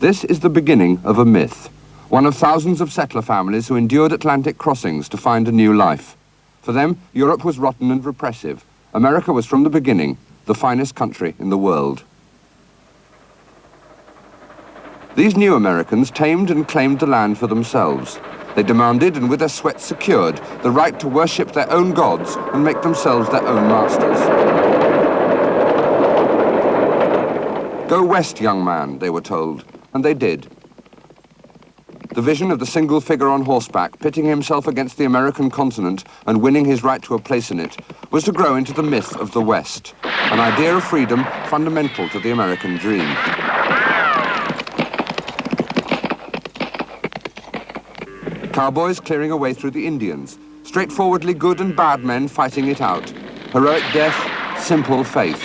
This is the beginning of a myth, one of thousands of settler families who endured Atlantic crossings to find a new life. For them, Europe was rotten and repressive. America was from the beginning the finest country in the world. These new Americans tamed and claimed the land for themselves. They demanded, and with their sweat secured, the right to worship their own gods and make themselves their own masters. Go west, young man, they were told, and they did. The vision of the single figure on horseback pitting himself against the American continent and winning his right to a place in it was to grow into the myth of the West, an idea of freedom fundamental to the American dream. Cowboys clearing a way through the Indians, straightforwardly good and bad men fighting it out, heroic death, simple faith,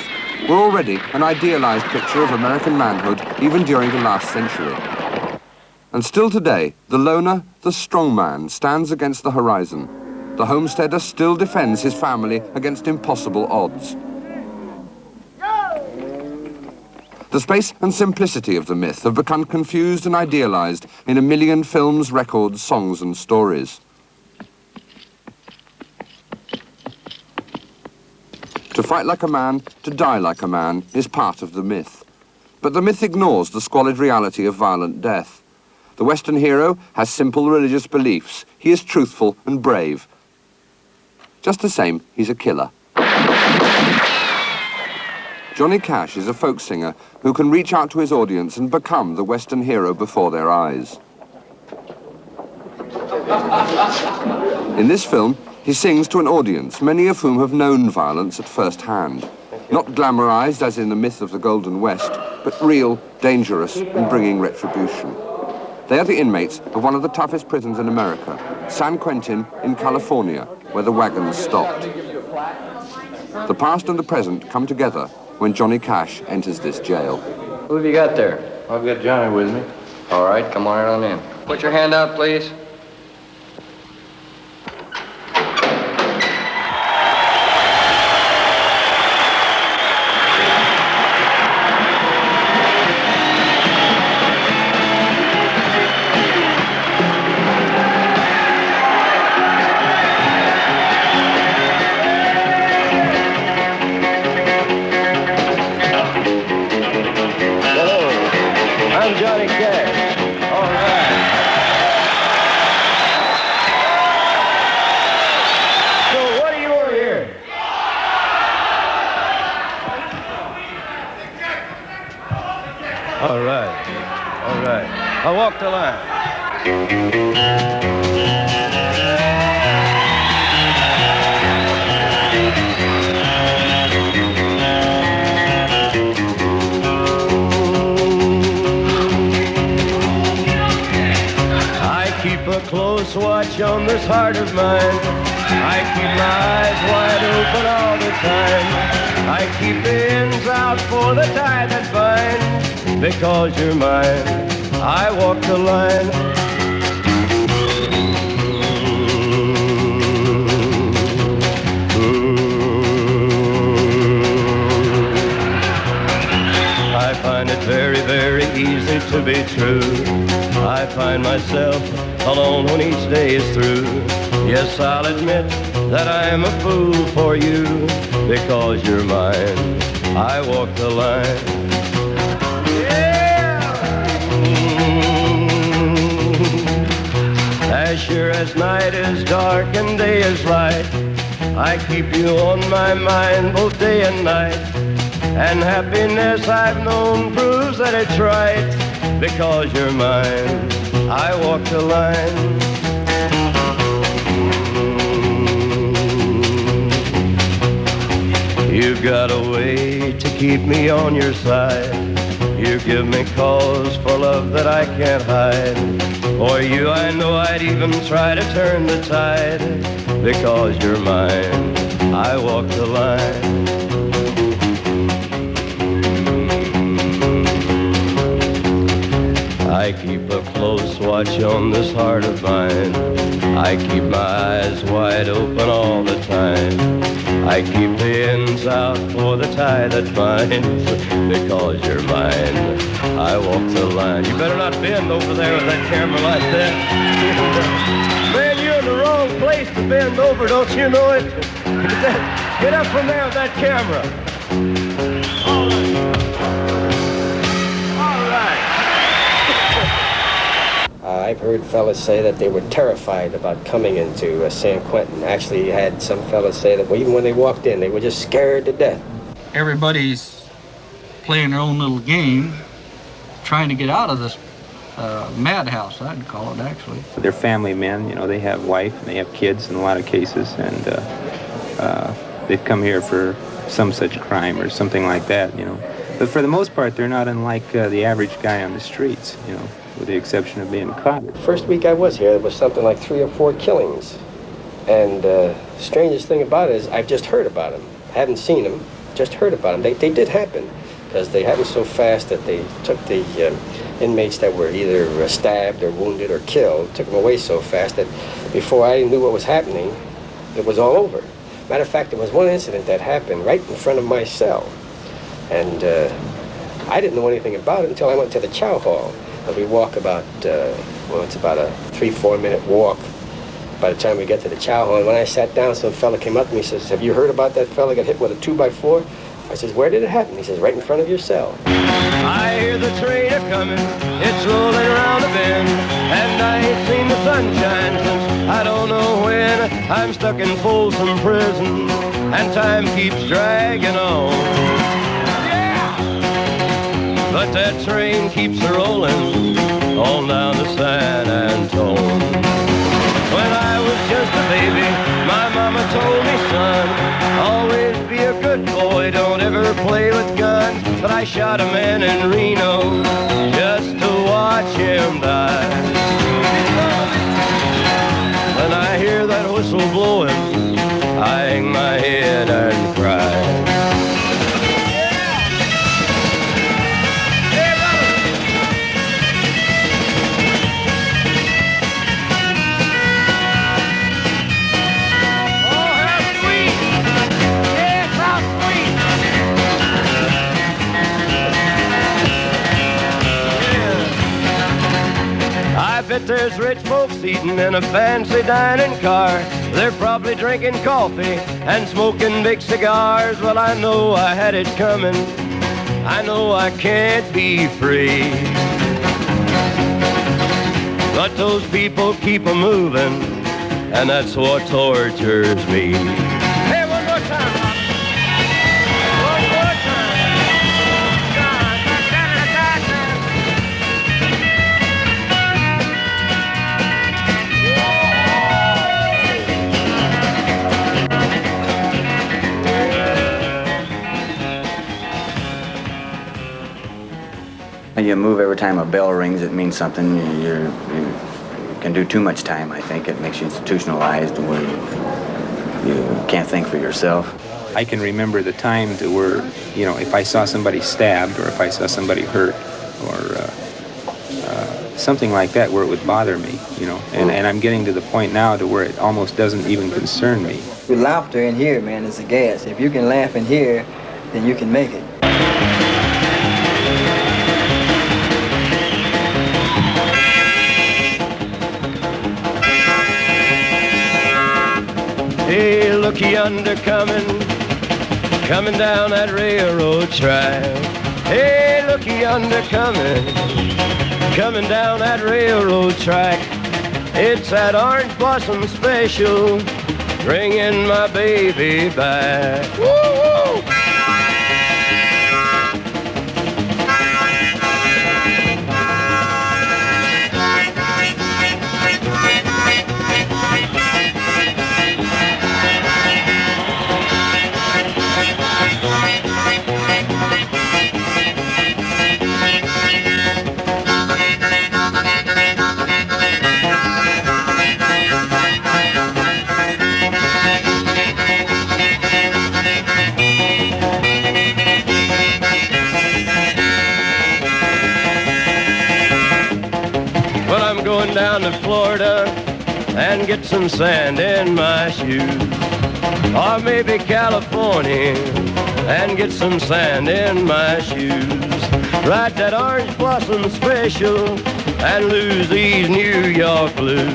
were already an idealized picture of American manhood even during the last century. And still today, the loner, the strong man, stands against the horizon. The homesteader still defends his family against impossible odds. The space and simplicity of the myth have become confused and idealized in a million films, records, songs, and stories. To fight like a man, to die like a man, is part of the myth. But the myth ignores the squalid reality of violent death. The Western hero has simple religious beliefs. He is truthful and brave. Just the same, he's a killer. Johnny Cash is a folk singer who can reach out to his audience and become the Western hero before their eyes. In this film, he sings to an audience, many of whom have known violence at first hand. Not glamorized as in the myth of the Golden West, but real, dangerous, and bringing retribution. They are the inmates of one of the toughest prisons in America, San Quentin in California, where the wagons stopped. The past and the present come together when Johnny Cash enters this jail. Who have you got there? I've got Johnny with me. All right, come on in. Put your hand out, please. Johnny Cash. All right. So what do you want here? All right. All right. I'll walk the line. Close watch on this heart of mine. I keep my eyes wide open all the time. I keep the ends out for the tie that binds. Because you're mine, I walk the line. I find it very, very easy to be true. I find myself alone when each day is through. Yes, I'll admit that I am a fool for you. Because you're mine, I walk the line. Yeah! As sure as night is dark and day is light, I keep you on my mind both day and night. And happiness I've known proves that it's right. Because you're mine, I walk the line. You've got a way to keep me on your side. You give me cause for love that I can't hide. For you I know I'd even try to turn the tide. Because you're mine, I walk the line. I keep a close watch on this heart of mine. I keep my eyes wide open all the time. I keep the ends out for the tie that binds. Because you're mine, I walk the line. You better not bend over there with that camera like that. Man, you're in the wrong place to bend over, don't you know it? Get up from there with that camera. All right. I've heard fellas say that they were terrified about coming into San Quentin. Actually, had some fellas say that even when they walked in, they were just scared to death. Everybody's playing their own little game, trying to get out of this madhouse, I'd call it, actually. They're family men, you know, they have wife and they have kids in a lot of cases, and they've come here for some such crime or something like that, you know. But for the most part, they're not unlike the average guy on the streets, you know, with the exception of being caught. First week I was here, there was something like 3 or 4 killings. And strangest thing about it is I've just heard about them. I haven't seen them, just heard about them. They did happen, because they happened so fast that they took the inmates that were either stabbed or wounded or killed, took them away so fast that before I knew what was happening, it was all over. Matter of fact, there was one incident that happened right in front of my cell. And I didn't know anything about it until I went to the chow hall. And we walk about, it's about a 3-4 minute walk by the time we get to the chow hall. And when I sat down, some fella came up to me and says, "Have you heard about that fella got hit with a 2x4? I says, "Where did it happen?" He says, "Right in front of your cell." I hear the train a-coming, it's rolling around the bend, and I ain't seen the sunshine since I don't know when. I'm stuck in Folsom Prison, and time keeps dragging on. Yeah! But that train keeps a-rolling on down to San Antone. When I was just a baby, my mama told me, "Son, always be a good boy, don't ever play with guns." But I shot a man in Reno just to watch him die. When I hear that whistle blowing, I hang my head and cry. I bet there's rich folks eating in a fancy dining car. They're probably drinking coffee and smoking big cigars. Well, I know I had it coming. I know I can't be free. But those people keep a moving, and that's what tortures me. Hey, one more time, Rob. One more time. You move every time a bell rings, it means something. You can do too much time, I think. It makes you institutionalized where you can't think for yourself. I can remember the times where, you know, if I saw somebody stabbed or if I saw somebody hurt or something like that where it would bother me, you know. And I'm getting to the point now to where it almost doesn't even concern me. With laughter in here, man, is a gas. If you can laugh in here, then you can make it. Hey, look yonder coming down that railroad track. Hey, look yonder coming down that railroad track. It's that orange blossom special, bringing my baby back. Woo-hoo! Down to Florida and get some sand in my shoes, or maybe California and get some sand in my shoes. Ride that orange blossom special and lose these New York blues.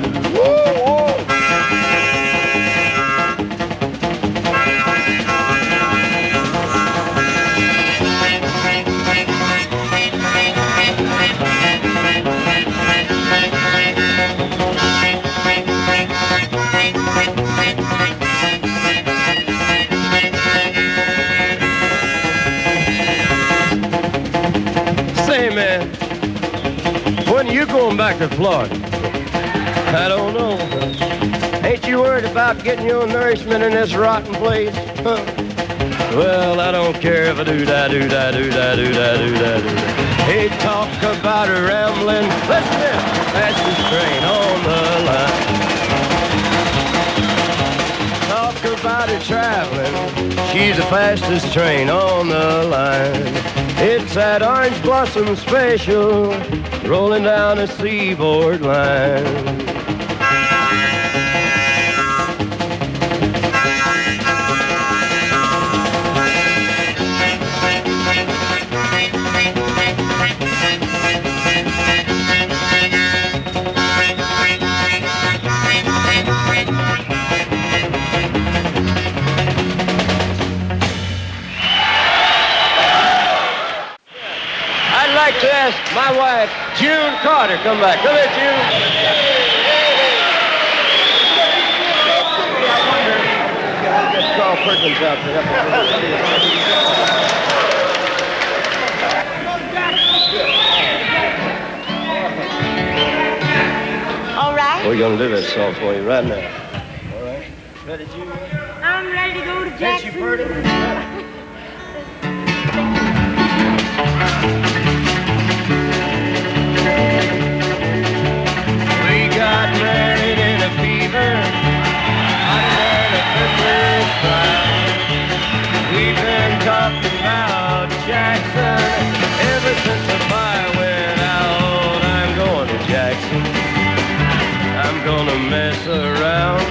Say, man, when are you going back to Florida? I don't know. Ain't you worried about getting your nourishment in this rotten place? Huh? Well, I don't care if I do. Hey, talk about a rambling. Listen to this. Fastest train on the line. Talk about her traveling. She's the fastest train on the line. It's that orange blossom special rolling down a seaboard line. I'd like to ask my wife, June Carter, come back. Come here, June. I wonder, I'll get Carl Perkins out there. All right. We're going to do this song for you right now. All right. Ready, June? I'm ready to go to Yes, Jackson. you've heard it. We got married in a fever, under the February cloud. We've been talking about Jackson ever since the fire went out. I'm going to Jackson. I'm gonna mess around.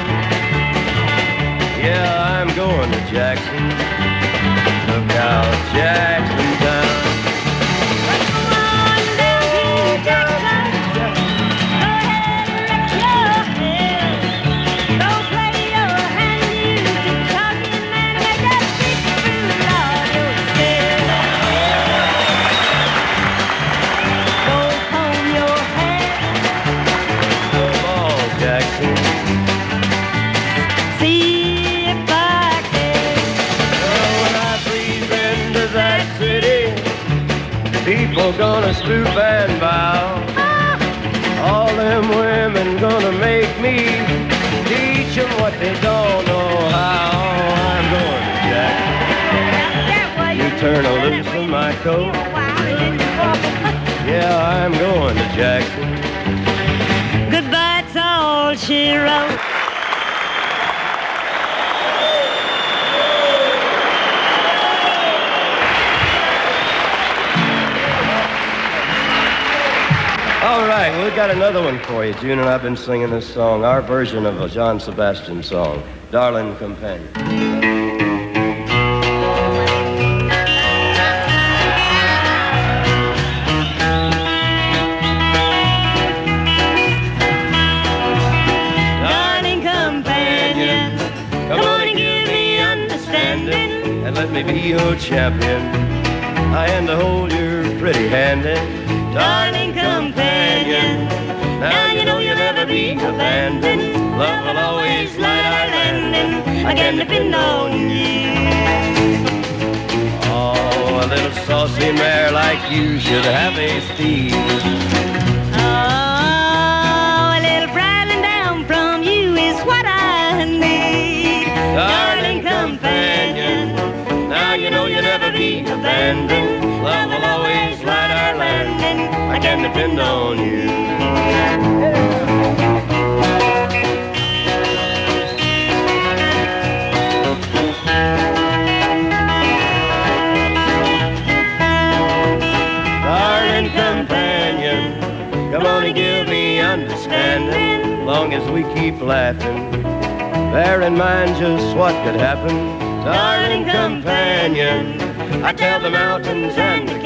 Yeah, I'm going to Jackson. Look out, Jackson Town. Come on down here, Jackson. Go ahead and let your hair. Go play your hand music, talking man, make that big fool of yourself. Go comb your hair. Come on, Jackson. See if I can. Oh, when I breathe into that city, people gonna stoop and bow. All them women gonna make me teach them what they don't know how. I'm going to Jackson. You turn a loose in my coat. Yeah, I'm going to Jackson. Goodbye, it's all she wrote. All right, we got another one for you. June and I've been singing this song, our version of a John Sebastian song, Darling Companion. Darling companion, come on and give me understanding. And let me be your champion. I am to hold your pretty hand in. Darling companion, now you know you'll never be abandoned. Love will always light our landing. I can depend on you. Oh, a little saucy mare like you should have a steed. Oh, a little bridling down from you is what I need. Darling companion, now you know you'll never be abandoned. Love will always light our landing. I can depend on you. Darling companion, come on and give me understanding. Long as we keep laughing, bear in mind just what could happen. Darling companion, I tell the mountains and the